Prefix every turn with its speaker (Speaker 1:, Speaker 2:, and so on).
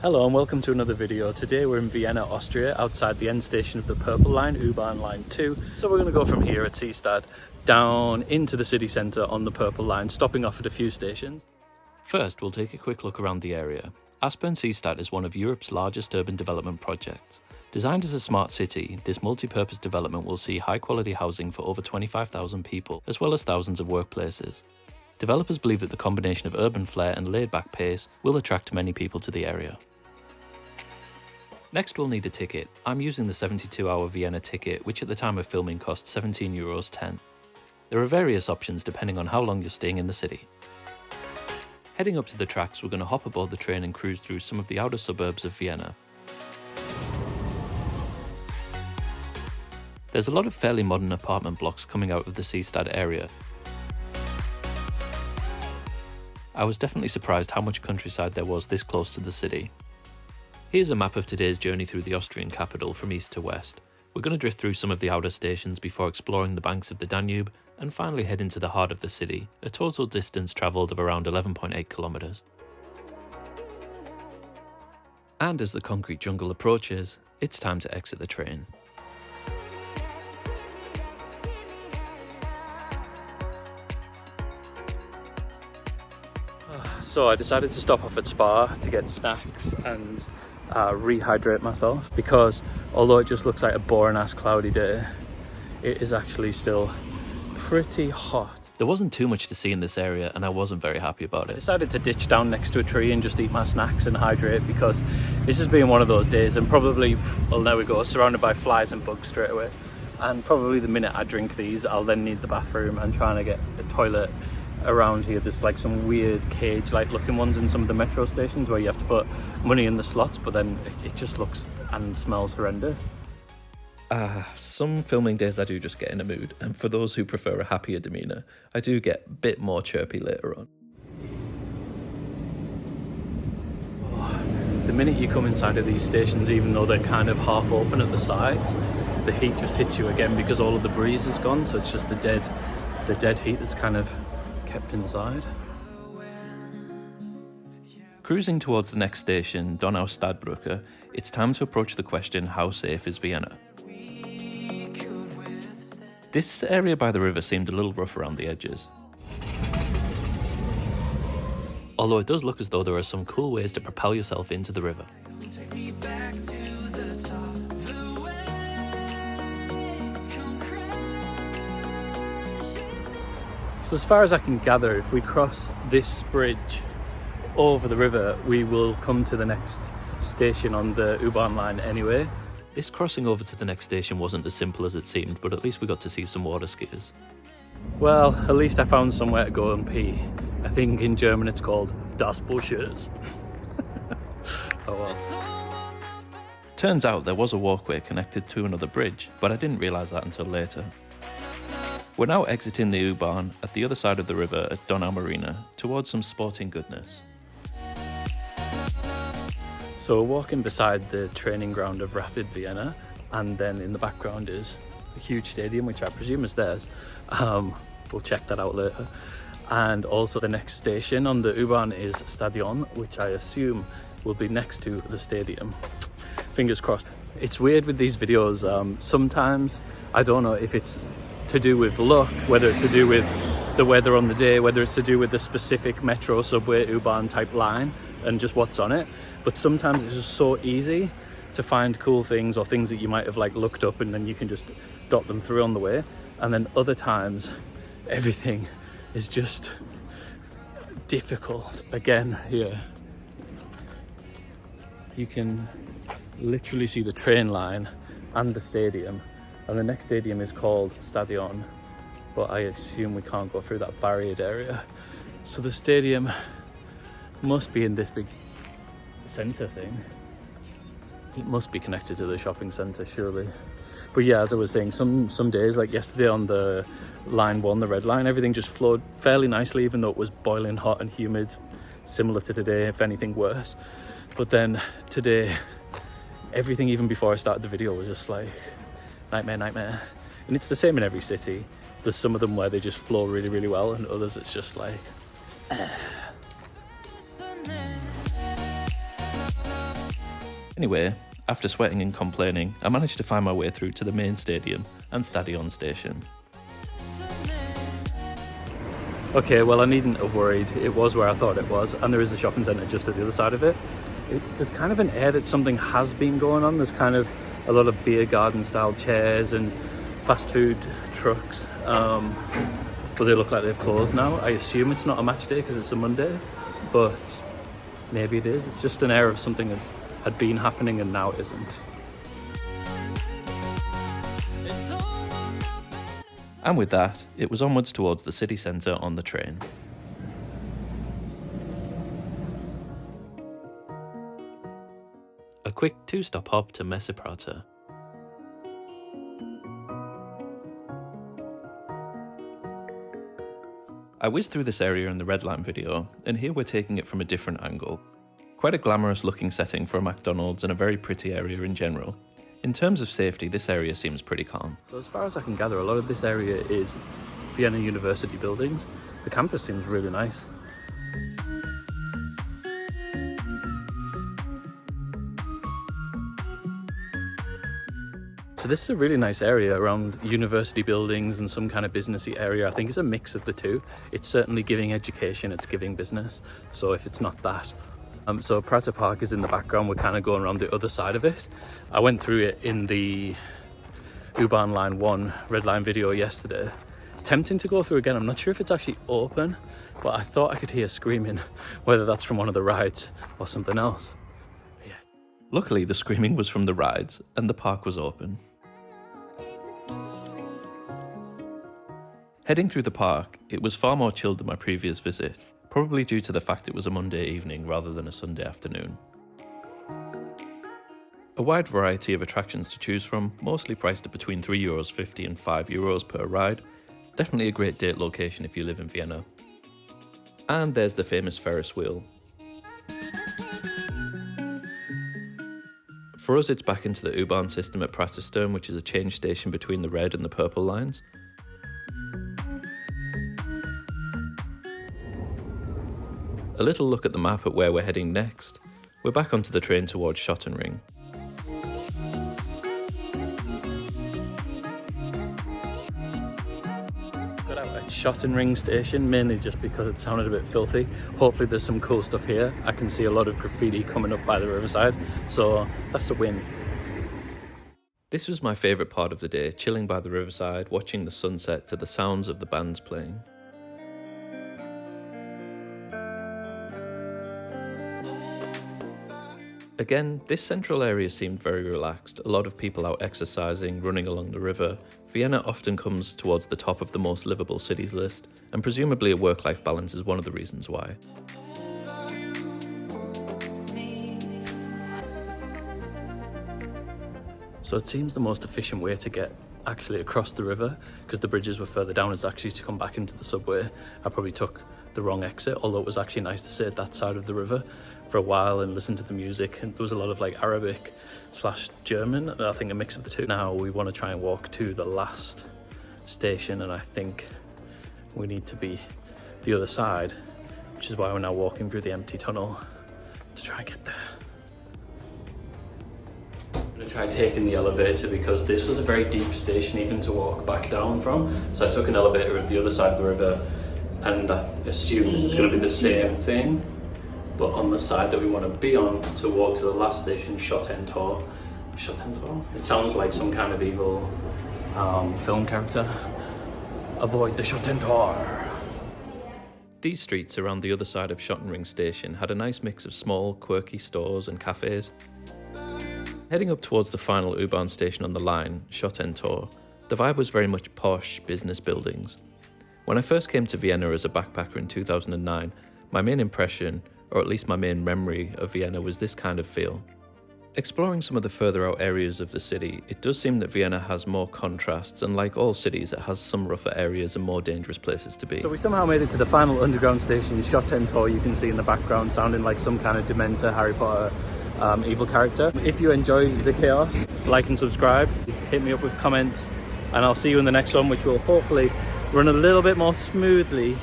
Speaker 1: Hello and welcome to another video. Today we're in Vienna, Austria, outside the end station of the Purple Line, Uban Line 2. So we're going to go from here at Seestadt down into the city centre on the Purple Line, stopping off at a few stations. First, we'll take a quick look around the area. Seestadt is one of Europe's largest urban development projects. Designed as a smart city, this multi-purpose development will see high-quality housing for over 25,000 people, as well as thousands of workplaces. Developers believe that the combination of urban flair and laid-back pace will attract many people to the area. Next, we'll need a ticket. I'm using the 72-hour Vienna ticket, which at the time of filming costs €17.10. There are various options depending on how long you're staying in the city. Heading up to the tracks, we're going to hop aboard the train and cruise through some of the outer suburbs of Vienna. There's a lot of fairly modern apartment blocks coming out of the Seestadt area. I was definitely surprised how much countryside there was this close to the city. Here's a map of today's journey through the Austrian capital from east to west. We're going to drift through some of the outer stations before exploring the banks of the Danube and finally head into the heart of the city, a total distance travelled of around 11.8 kilometres. And as the concrete jungle approaches, it's time to exit the train. So I decided to stop off at Spa to get snacks and rehydrate myself, because although it just looks like a boring ass cloudy day, it is actually still pretty hot. There wasn't too much to see in this area and I wasn't very happy about it. I decided to ditch down next to a tree and just eat my snacks and hydrate, because this has been one of those days, and probably, well, there we go, surrounded by flies and bugs straight away. And probably the minute I drink these, I'll then need the bathroom and trying to get a toilet around here. There's like some weird cage like looking ones in some of the metro stations where you have to put money in the slots, but then it just looks and smells horrendous. Some filming days I do just get in a mood, and for those who prefer a happier demeanour, I do get a bit more chirpy later on. The minute you come inside of these stations, even though they're kind of half open at the sides, the heat just hits you again because all of the breeze is gone, so it's just the dead heat that's kind of kept inside. Cruising towards the next station, Donau-Stadtbrücke, it's time to approach the question, how safe is Vienna? This area by the river seemed a little rough around the edges. Although it does look as though there are some cool ways to propel yourself into the river. So as far as I can gather, if we cross this bridge over the river, we will come to the next station on the Uban line anyway. This crossing over to the next station wasn't as simple as it seemed, but at least we got to see some water skiers. Well, at least I found somewhere to go and pee. I think in German it's called Das Busches. Oh well. Turns out there was a walkway connected to another bridge, but I didn't realise that until later. We're now exiting the U-Bahn at the other side of the river at Donau Marina towards some sporting goodness. So we're walking beside the training ground of Rapid Vienna, and then in the background is a huge stadium, which I presume is theirs. We'll check that out later. And also the next station on the U-Bahn is Stadion, which I assume will be next to the stadium. Fingers crossed. It's weird with these videos. Sometimes I don't know if it's to do with luck, whether it's to do with the weather on the day, whether it's to do with the specific metro, subway, U-Bahn type line and just what's on it. But sometimes it's just so easy to find cool things or things that you might have like looked up and then you can just dot them through on the way. And then other times everything is just difficult. Again, here you can literally see the train line and the stadium. And the next stadium is called Stadion, but I assume we can't go through that barriered area. So the stadium must be in this big centre thing. It must be connected to the shopping centre, surely. But yeah, as I was saying, some days, like yesterday on the line 1, the red line, everything just flowed fairly nicely, even though it was boiling hot and humid, similar to today, if anything worse. But then today, everything, even before I started the video, was just like nightmare. And it's the same in every city. There's some of them where they just flow really, really well, and others it's just like Anyway, after sweating and complaining, I managed to find my way through to the main stadium and Stadion station. Okay, well I needn't have worried, it was where I thought it was, and there is a shopping centre just at the other side of it. There's kind of an air that something has been going on. There's kind of a lot of beer garden style chairs and fast food trucks, but they look like they've closed now. I assume it's not a match day because it's a Monday, but maybe it is. It's just an air of something that had been happening and now it isn't. And with that, it was onwards towards the city centre on the train. A quick 2-stop hop to Messe Prater. I whizzed through this area in the Red Line video, and here we're taking it from a different angle. Quite a glamorous looking setting for a McDonald's and a very pretty area in general. In terms of safety, this area seems pretty calm. So as far as I can gather, a lot of this area is Vienna University buildings. The campus seems really nice. So this is a really nice area around university buildings and some kind of businessy area. I think it's a mix of the two. It's certainly giving education, it's giving business. So if it's not that. So Prater Park is in the background. We're kind of going around the other side of it. I went through it in the Uban Line 1 Red Line video yesterday. It's tempting to go through again. I'm not sure if it's actually open, but I thought I could hear screaming, whether that's from one of the rides or something else. Yeah. Luckily, the screaming was from the rides and the park was open. Heading through the park, it was far more chilled than my previous visit, probably due to the fact it was a Monday evening rather than a Sunday afternoon. A wide variety of attractions to choose from, mostly priced at between €3.50 and €5 per ride. Definitely a great date location if you live in Vienna. And there's the famous Ferris wheel. For us, it's back into the Uban system at Prater, which is a change station between the red and the purple lines. A little look at the map at where we're heading next. We're back onto the train towards Shoten. Got out at Shoten station, mainly just because it sounded a bit filthy. Hopefully there's some cool stuff here. I can see a lot of graffiti coming up by the Riverside, so that's a win. This was my favourite part of the day, chilling by the Riverside, watching the sunset to the sounds of the bands playing. Again, this central area seemed very relaxed, a lot of people out exercising, running along the river. Vienna often comes towards the top of the most livable cities list, and presumably a work-life balance is one of the reasons why. So it seems the most efficient way to get actually across the river, because the bridges were further down, is actually to come back into the subway. I probably took the wrong exit, although it was actually nice to sit at that side of the river for a while and listen to the music, and there was a lot of like Arabic / German, I think a mix of the two. Now we want to try and walk to the last station, and I think we need to be the other side, which is why we're now walking through the empty tunnel to try and get there. I'm going to try taking the elevator because this was a very deep station even to walk back down from, so I took an elevator at the other side of the river, and I assume this is going to be the same thing, but on the side that we want to be on to walk to the last station, Shoten. Shoten? It sounds like some kind of evil film character. Avoid the Shoten. These streets around the other side of Shoten station had a nice mix of small, quirky stores and cafes. Heading up towards the final U-Bahn station on the line, Shoten, the vibe was very much posh business buildings. When I first came to Vienna as a backpacker in 2009, my main impression, or at least my main memory of Vienna, was this kind of feel. Exploring some of the further out areas of the city, it does seem that Vienna has more contrasts, and like all cities, it has some rougher areas and more dangerous places to be. So we somehow made it to the final underground station, Shoten, you can see in the background, sounding like some kind of Dementor, Harry Potter evil character. If you enjoy the chaos, like and subscribe, hit me up with comments, and I'll see you in the next one, which will hopefully run a little bit more smoothly.